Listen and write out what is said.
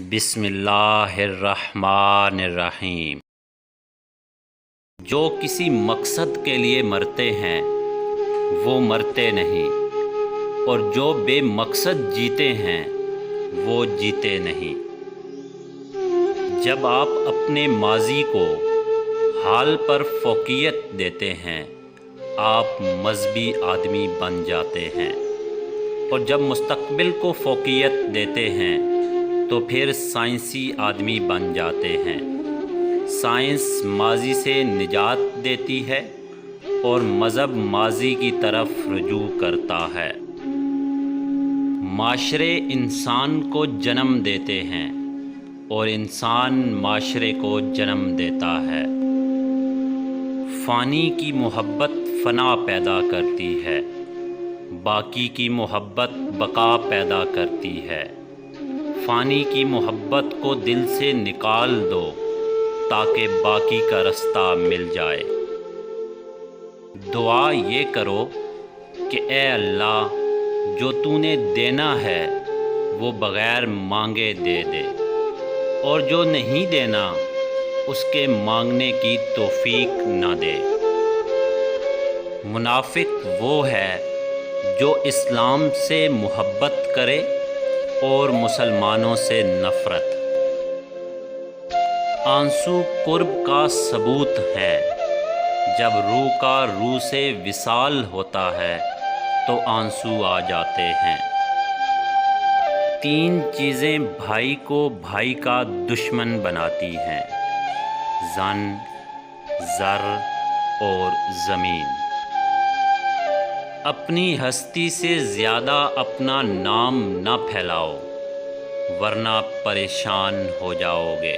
بسم اللہ الرحمن الرحیم۔ جو کسی مقصد کے لیے مرتے ہیں وہ مرتے نہیں، اور جو بے مقصد جیتے ہیں وہ جیتے نہیں۔ جب آپ اپنے ماضی کو حال پر فوقیت دیتے ہیں آپ مذہبی آدمی بن جاتے ہیں، اور جب مستقبل کو فوقیت دیتے ہیں تو پھر سائنسی آدمی بن جاتے ہیں۔ سائنس ماضی سے نجات دیتی ہے اور مذہب ماضی کی طرف رجوع کرتا ہے۔ معاشرے انسان کو جنم دیتے ہیں اور انسان معاشرے کو جنم دیتا ہے۔ فانی کی محبت فنا پیدا کرتی ہے، باقی کی محبت بقا پیدا کرتی ہے۔ فانی کی محبت کو دل سے نکال دو تاکہ باقی کا رستہ مل جائے۔ دعا یہ کرو کہ اے اللہ، جو تو نے دینا ہے وہ بغیر مانگے دے دے، اور جو نہیں دینا اس کے مانگنے کی توفیق نہ دے۔ منافق وہ ہے جو اسلام سے محبت کرے اور مسلمانوں سے نفرت۔ آنسو قرب کا ثبوت ہے، جب روح کا روح سے وصال ہوتا ہے تو آنسو آ جاتے ہیں۔ تین چیزیں بھائی کو بھائی کا دشمن بناتی ہیں: زن، زر اور زمین۔ اپنی ہستی سے زیادہ اپنا نام نہ پھیلاؤ ورنہ پریشان ہو جاؤ گے۔